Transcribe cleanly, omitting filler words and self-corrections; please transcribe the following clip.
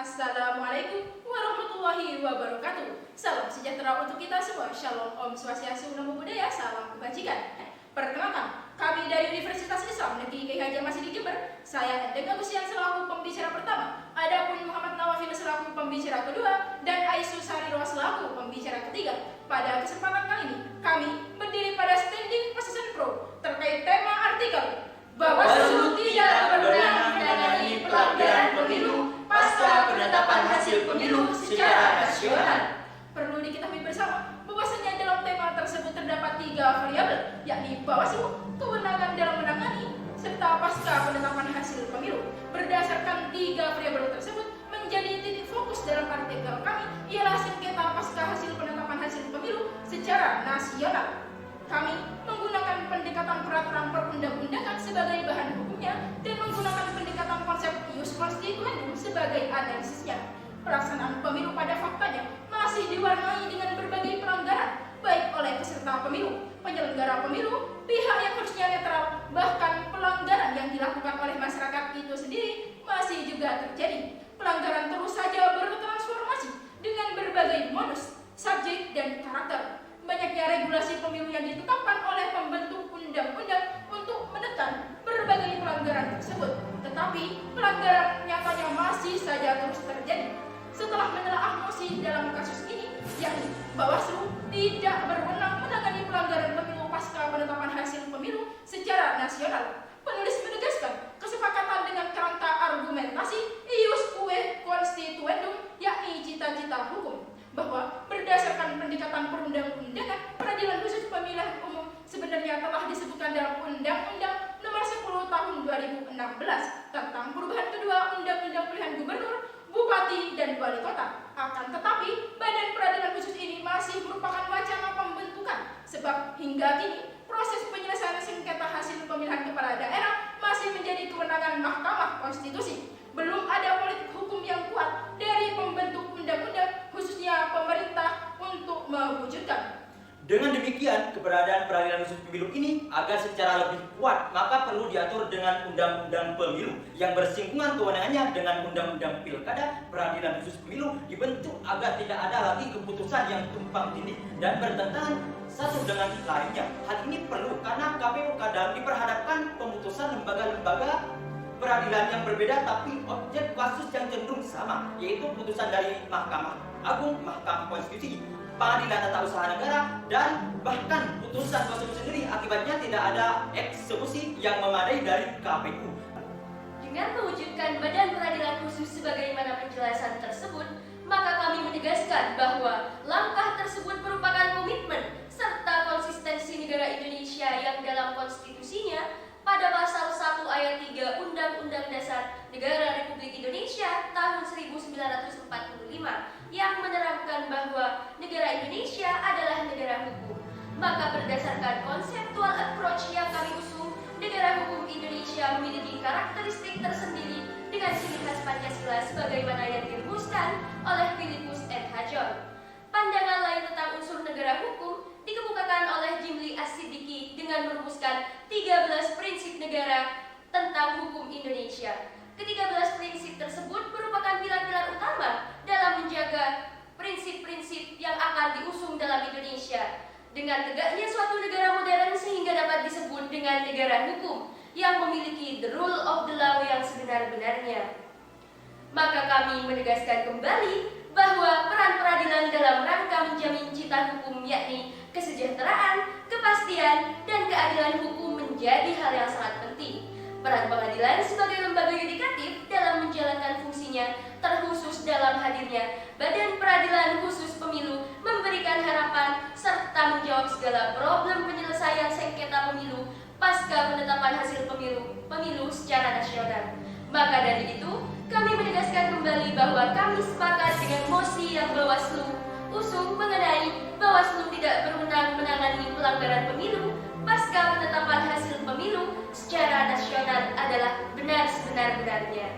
Assalamualaikum warahmatullahi wabarakatuh. Salam sejahtera untuk kita semua. Shalom, Om Swastiastu, Namo Buddhaya, salam kebajikan. Perkenalkan, kami dari Universitas Islam Negeri Kiai Haji Masih di Jember. Saya Endeng Agustian selaku pembicara pertama. Adapun Muhammad Nawafil selaku pembicara kedua dan Aisyah Sarirwa selaku pembicara ketiga. Pada kesempatan kali ini, kami berdiri pada standing position pro terkait tema artikel Bawaslu tidak berwenang menangani pelanggaran pemilu pasca penetapan hasil pemilu secara nasional. Perlu diketahui bersama bahwasanya dalam tema tersebut terdapat 3 variabel, yakni Bawaslu, kewenangan dalam menangani, serta pasca penetapan hasil pemilu. Berdasarkan 3 variabel tersebut menjadi titik fokus dalam artikel kami ialah sengketa pasca hasil penetapan hasil pemilu secara nasional. Kami menggunakan pendekatan peraturan perundang-undangan sebagai bahan hukumnya dan menggunakan pendekatan konsep ius constituendum sebagai analisisnya. Pelaksanaan pemilu pada faktanya masih diwarnai dengan berbagai pelanggaran, baik oleh peserta pemilu, penyelenggara pemilu, pihak yang harusnya netral, bahkan pelanggaran yang dilakukan oleh masyarakat itu sendiri masih juga terjadi. Pelanggaran terus saja bertransformasi dengan berbagai modus, subjek, dan karakter. Banyaknya regulasi pemilu yang ditetapkan oleh pembentuk undang-undang untuk menekan berbagai pelanggaran tersebut, tetapi pelanggaran nyatanya masih saja terus terjadi. Setelah menelaah mosi dalam kasus ini, yakni Bawaslu tidak berwenang menangani pelanggaran pemilu pasca penetapan hasil pemilu secara nasional, penulis menegaskan kesepakatan dengan kerangka argumentasi ius constituendum, yakni cita-cita hukum, bahwa berdasarkan pendekatan perundang-undangan, peradilan khusus pemilihan umum sebenarnya telah disebutkan dalam Undang-Undang Nomor 10 Tahun 2016 tentang perubahan kedua Undang-Undang Pemilihan Gubernur, Bupati, dan Wali Kota. Akan tetapi, badan peradilan khusus ini masih merupakan wacana pembentukan, sebab hingga kini proses penyelesaian sengketa hasil pemilihan kepala daerah masih menjadi kewenangan Mahkamah Konstitusi. Belum ada politik hukum yang kuat dari pembentuk undang-undang, khususnya pemerintah, untuk mewujudkan. Dengan demikian, keberadaan peradilan khusus pemilu ini agar secara lebih kuat, maka perlu diatur dengan undang-undang pemilu yang bersinggungan kewenangannya dengan undang-undang pilkada. Peradilan khusus pemilu dibentuk agar tidak ada lagi keputusan yang tumpang tindih dan bertentangan satu dengan lainnya. Hal ini perlu karena KPU kadang diperhadapkan pemutusan lembaga-lembaga peradilan yang berbeda tapi objek kasus yang cenderung sama, yaitu putusan dari Mahkamah Agung, Mahkamah Konstitusi, Pengadilan Tata Usaha Negara, dan bahkan putusan konstitusi sendiri. Akibatnya tidak ada eksekusi yang memadai dari KPU. Dengan mewujudkan badan peradilan khusus sebagaimana penjelasan tersebut, maka kami menegaskan bahwa langkah tersebut merupakan komitmen serta konsistensi negara Indonesia yang dalam konstitusinya pada pasal 1 ayat 3 Undang-Undang Dasar Negara Republik Indonesia tahun 1945 yang menerangkan bahwa negara Indonesia adalah negara hukum. Maka berdasarkan konseptual approach yang kami usung, negara hukum Indonesia memiliki karakteristik tersendiri dengan ciri khas Pancasila sebagaimana yang dirumuskan oleh Philippus N. Hajon. Pandangan lain tentang unsur negara hukum dikemukakan oleh Jimli As-Siddiqi dengan merumuskan 13 prinsip negara tentang hukum Indonesia. Ke-13 prinsip tersebut merupakan pilar-pilar utama dalam menjaga prinsip-prinsip yang akan diusung dalam Indonesia dengan tegaknya suatu negara modern sehingga dapat disebut dengan negara hukum yang memiliki the rule of the law yang sebenar-benarnya. Maka kami menegaskan kembali bahwa peran peradilan dalam rangka menjamin cita hukum yakni kesejahteraan, kepastian, dan keadilan hukum menjadi hal yang sangat penting. Peran pengadilan sebagai lembaga yudikatif dalam menjalankan fungsinya terkhusus dalam hadirnya Badan Peradilan Khusus Pemilu memberikan harapan serta menjawab segala problem penyelesaian sengketa pemilu pasca penetapan hasil pemilu secara nasional. Maka dari itu, kami menegaskan kembali bahwa kami sepakat dengan mosi yang Bawaslu usung mengenai Bawaslu tidak berwenang menangani pelanggaran pemilu pasca penetapan hasil pemilu secara nasional adalah benar sebenar-benarnya.